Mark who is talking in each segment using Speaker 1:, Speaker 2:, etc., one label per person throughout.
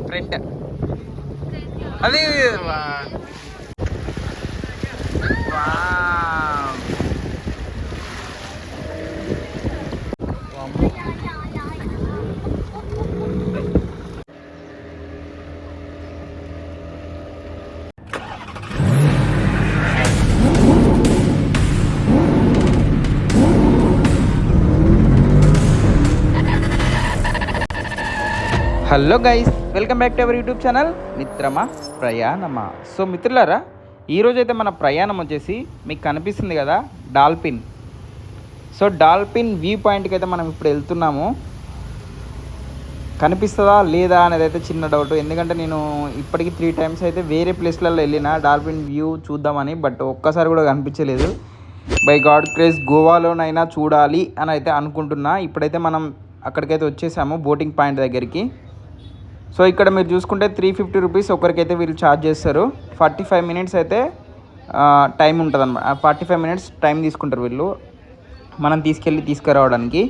Speaker 1: Front అది hello guys, welcome back to our YouTube channel మిత్రమా ప్రయాణమా. So మిత్రులారా, ఈరోజైతే మన ప్రయాణం వచ్చేసి మీకు కనిపిస్తుంది కదా డాల్ఫిన్. సో డాల్ఫిన్ వ్యూ పాయింట్కి అయితే మనం ఇప్పుడు వెళ్తున్నాము. కనిపిస్తుందా లేదా అనేది అయితే చిన్న డౌట్, ఎందుకంటే నేను ఇప్పటికి 3 times అయితే వేరే ప్లేస్లలో వెళ్ళిన డాల్ఫిన్ వ్యూ చూద్దామని, బట్ ఒక్కసారి కూడా కనిపించలేదు. బై గాడ్ క్రేజ్ గోవాలోనైనా చూడాలి అని అయితే అనుకుంటున్నా. ఇప్పుడైతే మనం అక్కడికైతే వచ్చేసాము, బోటింగ్ పాయింట్ దగ్గరికి. సో ఇక్కడ మీరు చూసుకుంటే 350 రూపీస్ ఒకరికైతే వీళ్ళు ఛార్జ్ చేస్తారు. 45 minutes అయితే టైం ఉంటుంది అన్నమాట. 45 minutes టైం తీసుకుంటారు వీళ్ళు మనం తీసుకురావడానికి.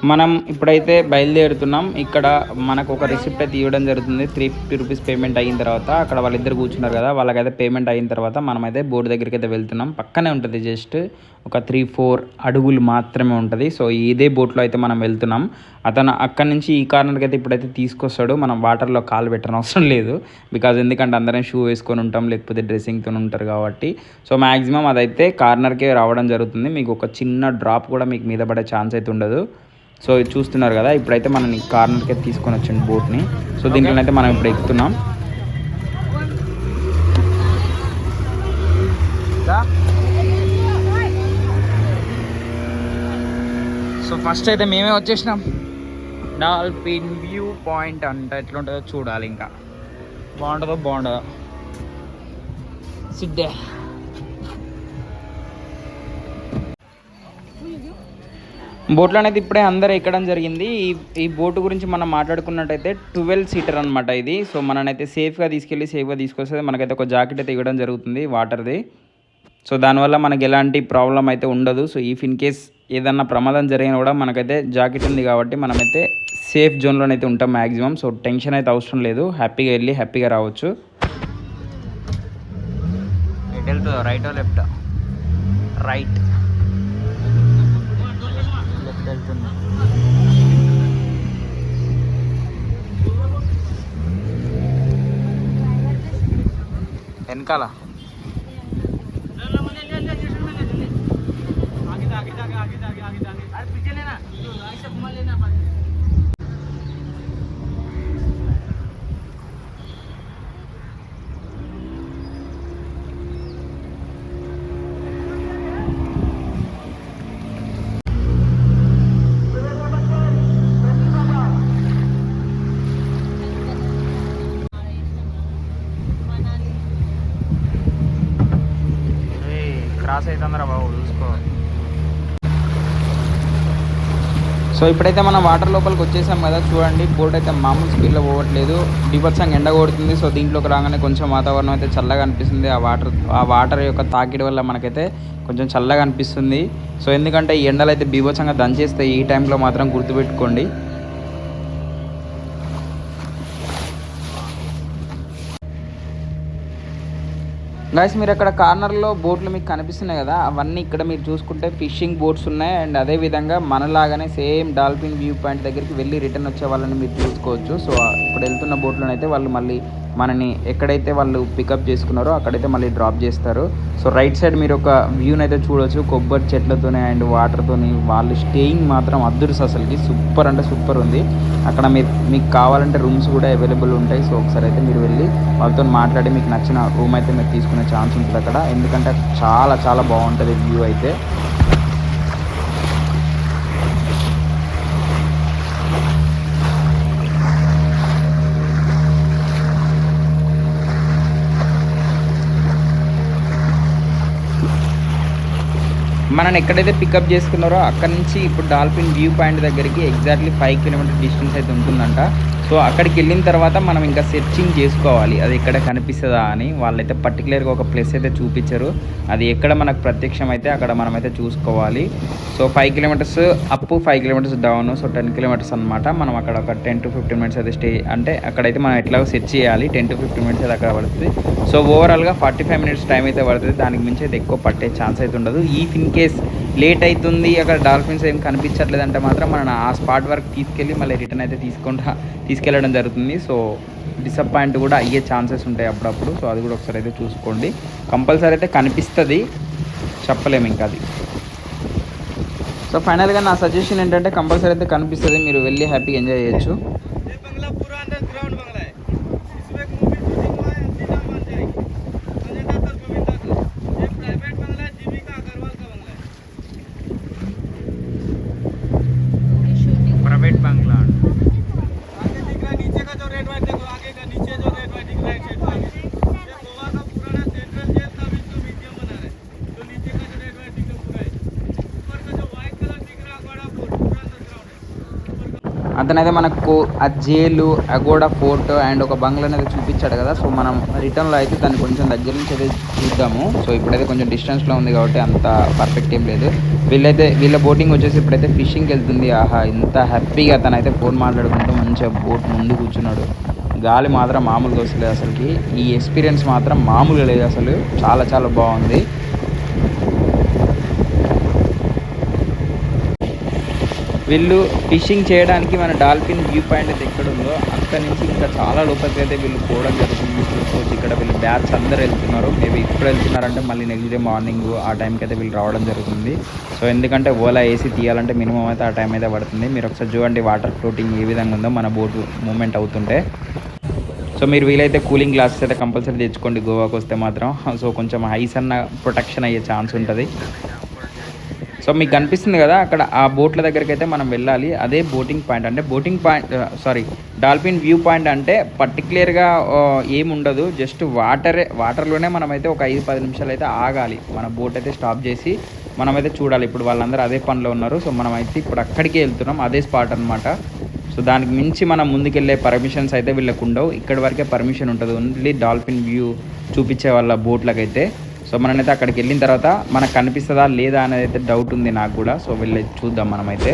Speaker 1: మనం ఇప్పుడైతే బయలుదేరుతున్నాం. ఇక్కడ మనకు ఒక రిసిప్ట్ అయితే ఇవ్వడం జరుగుతుంది. 350 రూపీస్ పేమెంట్ అయిన తర్వాత అక్కడ వాళ్ళిద్దరు కూర్చున్నారు కదా, వాళ్ళకైతే పేమెంట్ అయిన తర్వాత మనమైతే బోర్డు దగ్గరికి అయితే వెళ్తున్నాం. పక్కనే ఉంటుంది, జస్ట్ ఒక 3-4 అడుగులు మాత్రమే ఉంటుంది. సో ఇదే బోట్లో అయితే మనం వెళ్తున్నాం. అతను అక్కడి నుంచి ఈ కార్నర్కి అయితే ఇప్పుడైతే తీసుకొస్తాడు. మనం వాటర్లో కాలు పెట్టడం అవసరం లేదు, బికాజ్ ఎందుకంటే అందరం షూ వేసుకొని ఉంటాం, లేకపోతే డ్రెస్సింగ్తో ఉంటారు కాబట్టి. సో మ్యాక్సిమం అదైతే కార్నర్కే రావడం జరుగుతుంది. మీకు ఒక చిన్న డ్రాప్ కూడా మీకు మీద పడే ఛాన్స్ అయితే ఉండదు. సో చూస్తున్నారు కదా, ఇప్పుడైతే మనం ఈ కార్నర్కి అయితే తీసుకొని వచ్చింది బోట్ని. సో దీంట్లో అయితే మనం ఇప్పుడు ఎక్కుతున్నాం. సో ఫస్ట్ అయితే మేమే వచ్చేసినాం. డాల్ఫిన్ వ్యూ పాయింట్ అంటే ఎట్లుంటుందో చూడాలి. ఇంకా బాగుంటుందో సిడ్డే. బోట్లో అనేది ఇప్పుడే అందరూ ఎక్కడం జరిగింది. ఈ బోటు గురించి మనం మాట్లాడుకున్నట్టయితే 12 సీటర్ అనమాట ఇది. సో మననైతే సేఫ్గా తీసుకొస్తే మనకైతే ఒక జాకెట్ అయితే ఇవ్వడం జరుగుతుంది వాటర్ది. సో దానివల్ల మనకి ఎలాంటి ప్రాబ్లం అయితే ఉండదు. సో ఇన్ కేస్ ఏదన్నా ప్రమాదం జరిగినా కూడా మనకైతే జాకెట్ ఉంది కాబట్టి మనమైతే సేఫ్ జోన్లోనైతే ఉంటాం మ్యాక్సిమం. సో టెన్షన్ అయితే అవసరం లేదు, హ్యాపీగా వెళ్ళి హ్యాపీగా రావచ్చు. ఎటు వెళ్తుందో, రైట్ లెఫ్ట్? రైట్ వెళ్తుంది. వెనకాల క్రాస్ అవుతుందిరా బాబు, చూసుకో. సో ఇప్పుడైతే మనం వాటర్ లోపలికి వచ్చేసాం కదా, చూడండి బోట్ అయితే మామూలు స్పీడ్లో పోవట్లేదు, బీభత్సంగా ఎండ కొడుతుంది. సో దీంట్లోకి రాగానే కొంచెం వాతావరణం అయితే చల్లగా అనిపిస్తుంది. ఆ వాటర్ యొక్క తాకిడి వల్ల మనకైతే కొంచెం చల్లగా అనిపిస్తుంది. సో ఎందుకంటే ఈ ఎండలు అయితే బీభత్సంగా దంచేస్తాయి ఈ టైంలో మాత్రం, గుర్తుపెట్టుకోండి. గైస్ మీరు అక్కడ కార్నర్లో బోట్లు మీకు కనిపిస్తున్నాయి కదా, అవన్నీ ఇక్కడ మీరు చూసుకుంటే ఫిషింగ్ బోట్స్ ఉన్నాయి. అండ్ అదేవిధంగా మనలాగానే సేమ్ డాల్ఫిన్ వ్యూ పాయింట్ దగ్గరికి వెళ్ళి రిటర్న్ వచ్చే వాళ్ళని మీరు చూసుకోవచ్చు. సో ఇప్పుడు వెళ్తున్న బోట్లోనైతే వాళ్ళు మళ్ళీ మనని ఎక్కడైతే వాళ్ళు పికప్ చేసుకున్నారో అక్కడైతే మళ్ళీ డ్రాప్ చేస్తారు. సో రైట్ సైడ్ మీరు ఒక వ్యూని అయితే చూడవచ్చు, కొబ్బరి చెట్లతోనే అండ్ వాటర్తోని. వాళ్ళు స్టేయింగ్ మాత్రం అద్దుర్స్, అసలుకి సూపర్ అంటే సూపర్ ఉంది. అక్కడ మీకు కావాలంటే రూమ్స్ కూడా అవైలబుల్ ఉంటాయి. సో ఒకసారి అయితే మీరు వెళ్ళి వాళ్ళతో మాట్లాడి మీకు నచ్చిన రూమ్ అయితే మీరు తీసుకునే ఛాన్స్ ఉంటుంది అక్కడ, ఎందుకంటే చాలా చాలా బాగుంటుంది వ్యూ అయితే. మనని ఎక్కడైతే పికప్ చేసుకున్నారో అక్కడ నుంచి ఇప్పుడు డాల్ఫిన్ వ్యూ పాయింట్ దగ్గరికి ఎగ్జాక్ట్లీ 5 kilometers డిస్టెన్స్ అయితే ఉంటుందంట. సో అక్కడికి వెళ్ళిన తర్వాత మనం ఇంకా సెర్చింగ్ చేసుకోవాలి అది ఎక్కడ కనిపిస్తుందా అని. వాళ్ళైతే పర్టికులర్గా ఒక ప్లేస్ అయితే చూపించరు, అది ఎక్కడ మనకు ప్రత్యక్షం అయితే అక్కడ మనమైతే చూసుకోవాలి. So 5 kilometres up, 5 kilometres down, so 10 kilometres అనమాట. మనం అక్కడ ఒక 10 to 15 మినిట్స్ అయితే స్టే, అంటే అక్కడైతే మనం ఎట్లాగో సెర్చ్ చేయాలి. 10 to 15 మినిట్స్ అయితే అక్కడ పడుతుంది. సో ఓవరాల్గా 45 మినిట్స్ టైం అయితే పడుతుంది, దానికి మించి అయితే ఎక్కువ పట్టే ఛాన్స్ అయితే ఉండదు. ఇన్ కేస్ లేట్ అవుతుంది, అక్కడ డాల్ఫిన్స్ ఏం కనిపించట్లేదంటే మాత్రం మనం ఆ స్పాట్ వరకు తీసుకెళ్ళి మళ్ళీ రిటర్న్ అయితే తీసుకెళ్ళడం జరుగుతుంది. సో డిసప్పాయింట్ కూడా అయ్యే ఛాన్సెస్ ఉంటాయి అప్పుడప్పుడు. సో అది కూడా ఒకసారి అయితే చూసుకోండి. కంపల్సరీ అయితే కనిపిస్తుంది, చెప్పలేము ఇంకా అది. సో ఫైనల్గా నా సజెషన్ ఏంటంటే కంపల్సరీ అయితే కనిపిస్తుంది, మీరు వెళ్ళి హ్యాపీగా ఎంజాయ్ చేయొచ్చు. ప్రైవేట్ బంగ్లా అతనైతే మనకు ఆ జైలు, అగోడా ఫోర్ట్ అండ్ ఒక బంగ్లా అనేది చూపించాడు కదా. సో మనం రిటర్న్లో అయితే దాన్ని కొంచెం దగ్గర నుంచి అయితే చూద్దాము. సో ఇప్పుడైతే కొంచెం డిస్టెన్స్లో ఉంది కాబట్టి అంత పర్ఫెక్ట్ ఏం లేదు. వీళ్ళ బోటింగ్ వచ్చేసి ఇప్పుడైతే ఫిషింగ్కి వెళ్తుంది. ఆహా, ఇంత హ్యాపీగా అతనైతే ఫోన్ మాట్లాడుకుంటూ మంచిగా బోట్ ముందు కూర్చున్నాడు. గాలి మాత్రం మామూలుగా వస్తలేదు అసలుకి. ఈ ఎక్స్పీరియన్స్ మాత్రం మామూలుగా లేదు అసలు, చాలా చాలా బాగుంది. వీళ్ళు ఫిషింగ్ చేయడానికి మన డాల్ఫిన్ వ్యూ పాయింట్ అయితే ఎక్కడ ఉందో అక్కడి నుంచి ఇంకా చాలా లోపలికి అయితే వీళ్ళు పోవడం జరుగుతుంది. చూసుకోవచ్చు ఇక్కడ వీళ్ళు బ్యాచ్ అందరూ వెళ్తున్నారు. మేబీ ఇప్పుడు వెళ్తున్నారంటే మళ్ళీ నెక్స్ట్ డే మార్నింగ్ ఆ టైంకి అయితే వీళ్ళు రావడం జరుగుతుంది. సో ఎందుకంటే ఓలా ఏసీ తీయాలంటే మినిమం అయితే ఆ టైం అయితే పడుతుంది. మీరు ఒకసారి చూడండి వాటర్ ఫ్లోటింగ్ ఏ విధంగా ఉందో మన బోటు మూమెంట్ అవుతుంటే. సో మీరు వీలైతే కూలింగ్ గ్లాసెస్ అయితే కంపల్సరీ తెచ్చుకోండి గోవాకి వస్తే మాత్రం. సో కొంచెం ఐస్ అన్న ప్రొటెక్షన్ అయ్యే ఛాన్స్ ఉంటుంది. సో మీకు కనిపిస్తుంది కదా అక్కడ ఆ బోట్ల దగ్గరికి అయితే మనం వెళ్ళాలి. అదే బోటింగ్ పాయింట్, అంటే డాల్ఫిన్ వ్యూ పాయింట్ అంటే పర్టికులర్గా ఏముండదు, జస్ట్ వాటర్లోనే మనమైతే ఒక 5-10 నిమిషాలు అయితే ఆగాలి. మన బోట్ అయితే స్టాప్ చేసి మనమైతే చూడాలి. ఇప్పుడు వాళ్ళందరూ అదే పనిలో ఉన్నారు. సో మనమైతే ఇప్పుడు అక్కడికే వెళ్తున్నాం, అదే స్పాట్ అనమాట. సో దానికి మించి మనం ముందుకెళ్ళే పర్మిషన్స్ అయితే వీళ్ళకు ఉండవు. ఇక్కడి వరకే పర్మిషన్ ఉంటుంది, ఓన్లీ డాల్ఫిన్ వ్యూ చూపించే వాళ్ళ బోట్లకైతే. సో మనమైతే అక్కడికి వెళ్ళిన తర్వాత మనకు కనిపిస్తుందా లేదా అనేది అయితే డౌట్ ఉంది నాకు కూడా. సో వెళ్ళి చూద్దాం మనమైతే.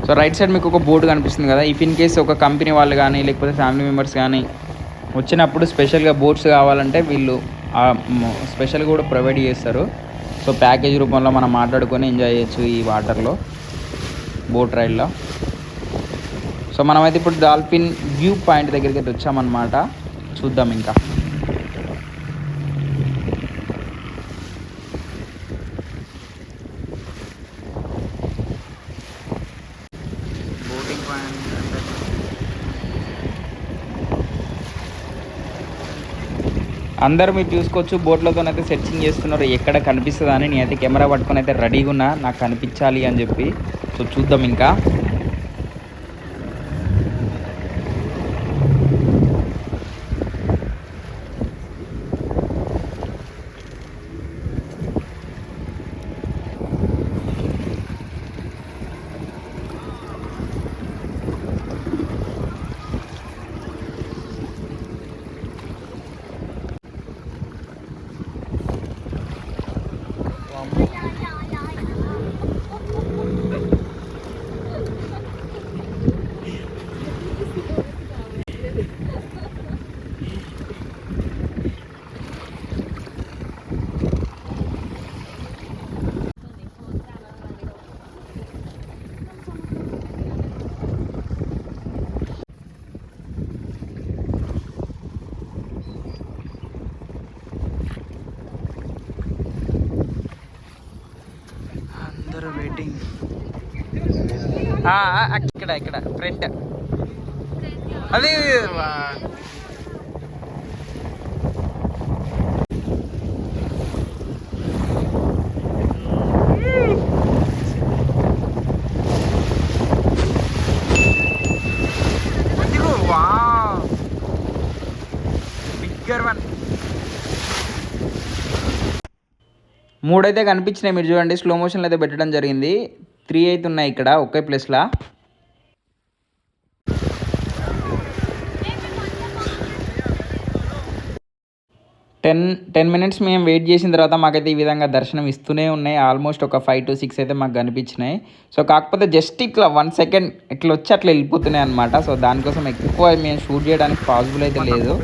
Speaker 1: సో రైట్ సైడ్ మీకు ఒక బోర్డు కనిపిస్తుంది కదా. ఇన్ కేస్ ఒక కంపెనీ వాళ్ళు కానీ లేకపోతే ఫ్యామిలీ మెంబర్స్ కానీ వచ్చినప్పుడు స్పెషల్గా బోట్స్ కావాలంటే వీళ్ళు స్పెషల్గా కూడా ప్రొవైడ్ చేస్తారు. సో ప్యాకేజ్ రూపంలో మనం మాట్లాడుకొని ఎంజాయ్ చేయొచ్చు ఈ వాటర్లో, బోట్ రైడ్లో. సో మనమైతే ఇప్పుడు డాల్ఫిన్ వ్యూ పాయింట్ దగ్గరికి అయితే వచ్చామన్నమాట. చూద్దాం ఇంకా. అందరూ మీరు చూసుకోవచ్చు బోట్లతోనైతే సెర్చింగ్ చేస్తున్నారు ఎక్కడ కనిపిస్తుందా అని. నేనైతే కెమెరా పట్టుకొని అయితే రెడీగా ఉన్నా, నాకు కనిపించాలి అని చెప్పి. సో చూద్దాం ఇంకా. వెయిటింగ్ ఇక్కడ ఫ్రంట్ అది బిగ్గర్ వన్. 3 అయితే కనిపించినాయి, మీరు చూడండి స్లో మోషన్లో అయితే పెట్టడం జరిగింది. 3 అయితే ఉన్నాయి ఇక్కడ ఒకే ప్లేస్లో. 10 మినిట్స్ మేము వెయిట్ చేసిన తర్వాత మాకైతే ఈ విధంగా దర్శనం ఇస్తూనే ఉన్నాయి. ఆల్మోస్ట్ ఒక 5 to 6 అయితే మాకు కనిపించినాయి. సో కాకపోతే జస్ట్ ఇట్లా 1 సెకండ్ ఇట్లా వచ్చి అట్లా వెళ్ళిపోతున్నాయి అనమాట. సో దానికోసం ఎక్కువ మేము షూట్ చేయడానికి పాసిబుల్ అయితే లేదు.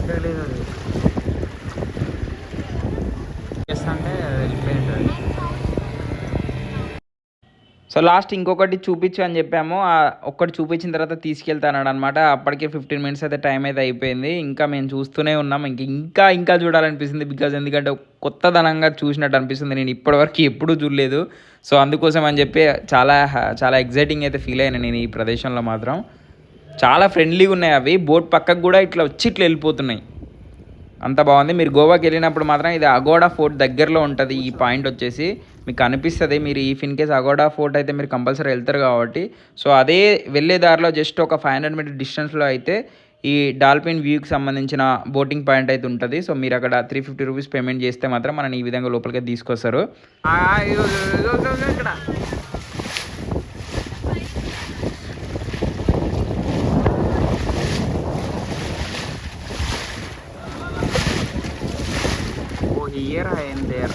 Speaker 1: సో లాస్ట్ ఇంకొకటి చూపించు అని చెప్పాము. ఒక్కటి చూపించిన తర్వాత తీసుకెళ్తాన్నాడు అనమాట. అప్పటికే 15 మినిట్స్ అయితే టైం అయితే అయిపోయింది. ఇంకా మేము చూస్తూనే ఉన్నాం. ఇంకా చూడాలనిపిస్తుంది. బికాజ్ ఎందుకంటే కొత్తదనంగా చూసినట్టు అనిపిస్తుంది. నేను ఇప్పటివరకు ఎప్పుడూ చూడలేదు. సో అందుకోసం అని చెప్పి చాలా ఎగ్జైటింగ్ అయితే ఫీల్ అయ్యాను నేను ఈ ప్రదేశంలో మాత్రం. చాలా ఫ్రెండ్లీగా ఉన్నాయి అవి. బోట్ పక్కకు కూడా ఇట్లా వచ్చి ఇట్లా వెళ్ళిపోతున్నాయి. అంత బాగుంది. మీరు గోవాకి వెళ్ళినప్పుడు మాత్రం ఇది అగోడా ఫోర్ట్ దగ్గరలో ఉంటుంది. ఈ పాయింట్ వచ్చేసి మీకు అనిపిస్తుంది. మీరు ఇన్ కేస్ అగోడా ఫోర్ట్ అయితే మీరు కంపల్సరీ వెళ్తారు కాబట్టి. సో అదే వెళ్ళే దారిలో జస్ట్ ఒక 500 మీటర్ డిస్టెన్స్లో అయితే ఈ డాల్ఫిన్ వ్యూకి సంబంధించిన బోటింగ్ పాయింట్ అయితే ఉంటుంది. సో మీరు అక్కడ 350 రూపీస్ పేమెంట్ చేస్తే మాత్రం మనని ఈ విధంగా లోపలికి తీసుకొస్తారు. Here I am there.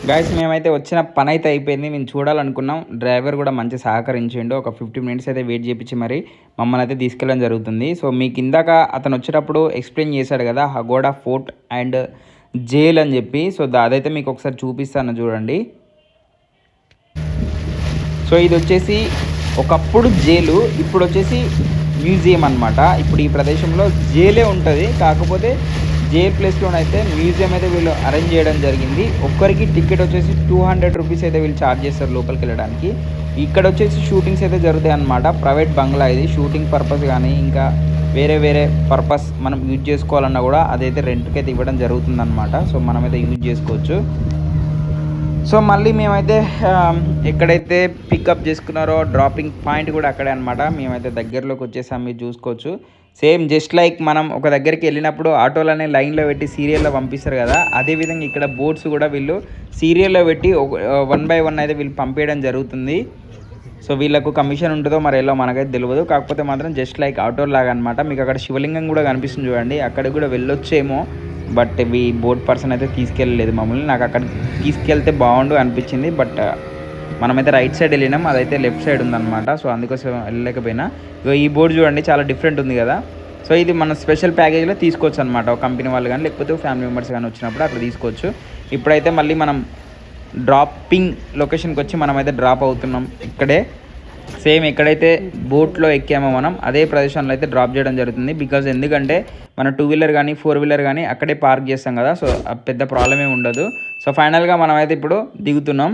Speaker 1: Guys మేమైతే వచ్చిన పని అయితే అయిపోయింది. మేము చూడాలనుకున్నాం. డ్రైవర్ కూడా మంచి సహకరించిండు. ఒక 15 మినిట్స్ అయితే వెయిట్ చేయించి మరి మమ్మల్ని అయితే తీసుకెళ్ళడం జరుగుతుంది. సో మీకు ఇందాక అతను వచ్చేటప్పుడు ఎక్స్ప్లెయిన్ చేశాడు కదా అగోడా ఫోర్ట్ అండ్ జైల్ అని చెప్పి. సో అదైతే మీకు ఒకసారి చూపిస్తాను చూడండి. సో ఇది వచ్చేసి ఒకప్పుడు జైలు, ఇప్పుడు వచ్చేసి మ్యూజియం అనమాట. ఇప్పుడు ఈ ప్రదేశంలో జైలే ఉంటుంది. కాకపోతే జైల్ ప్లేస్లోనైతే మ్యూజియం అయితే వీళ్ళు అరేంజ్ చేయడం జరిగింది. ఒక్కరికి టికెట్ వచ్చేసి 200 రూపీస్ అయితే వీళ్ళు ఛార్జ్ చేస్తారు లోపలికి వెళ్ళడానికి. ఇక్కడ వచ్చేసి షూటింగ్స్ అయితే జరుగుతాయి అనమాట. ప్రైవేట్ బంగ్లా ఇది. షూటింగ్ పర్పస్ కానీ ఇంకా వేరే పర్పస్ మనం యూజ్ చేసుకోవాలన్నా కూడా అదైతే రెంట్కి అయితే ఇవ్వడం జరుగుతుందన్నమాట. సో మనమైతే యూజ్ చేసుకోవచ్చు. సో మళ్ళీ మేమైతే ఎక్కడైతే పికప్ చేసుకున్నారో డ్రాపింగ్ పాయింట్ కూడా అక్కడే అనమాట. మేమైతే దగ్గరలోకి వచ్చేసాం. మీరు చూసుకోవచ్చు. సేమ్ జస్ట్ లైక్ మనం ఒక దగ్గరికి వెళ్ళినప్పుడు ఆటోలనే లైన్లో పెట్టి సీరియల్లో పంపిస్తారు కదా, అదేవిధంగా ఇక్కడ బోట్స్ కూడా వీళ్ళు సీరియల్లో పెట్టి 1 by 1 అయితే వీళ్ళు పంపించడం జరుగుతుంది. సో వీళ్ళకు కమిషన్ ఉంటుందో మరి ఎలా మనకైతే తెలియదు. కాకపోతే మాత్రం జస్ట్ లైక్ ఆటో లాగా అనమాట. మీకు అక్కడ శివలింగం కూడా కనిపిస్తుంది చూడండి. అక్కడికి కూడా వెళ్ళొచ్చేమో, బట్ ఈ బోట్ పర్సన్ అయితే తీసుకెళ్ళలేదు మమ్మల్ని. నాకు అక్కడ తీసుకెళ్తే బాగుండు అనిపించింది. బట్ మనమైతే రైట్ సైడ్ వెళ్ళినాం, అదైతే లెఫ్ట్ సైడ్ ఉందన్నమాట. సో అందుకోసం వెళ్ళలేకపోయినా. ఈ బోర్డు చూడండి చాలా డిఫరెంట్ ఉంది కదా. సో ఇది మన స్పెషల్ ప్యాకేజ్లో తీసుకోవచ్చు అనమాట. ఒక కంపెనీ వాళ్ళు కానీ లేకపోతే ఫ్యామిలీ మెంబర్స్ కానీ వచ్చినప్పుడు అక్కడ తీసుకోవచ్చు. ఇప్పుడైతే మళ్ళీ మనం డ్రాపింగ్ లొకేషన్కి వచ్చి మనమైతే డ్రాప్ అవుతున్నాం. ఇక్కడే సేమ్ ఎక్కడైతే బోట్లో ఎక్కామో మనం అదే ప్రదేశంలో అయితే డ్రాప్ చేయడం జరుగుతుంది. బికాజ్ ఎందుకంటే మన 2 వీలర్ కానీ 4 వీలర్ కానీ అక్కడే పార్క్ చేస్తాం కదా. సో పెద్ద ప్రాబ్లమే ఉండదు. సో ఫైనల్గా మనమైతే ఇప్పుడు దిగుతున్నాం.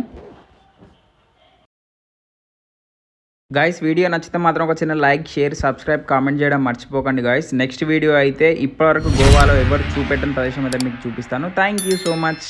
Speaker 1: గాయస్ వీడియో నచ్చితే మాత్రం ఒక చిన్న లైక్, షేర్, సబ్స్క్రైబ్, కామెంట్ చేయడం మర్చిపోకండి గాయస్. నెక్స్ట్ వీడియో అయితే ఇప్పటివరకు గోవాలో ఎవరు చూపెట్టని ప్రదేశం అయితే మీకు చూపిస్తాను. Thank you so much.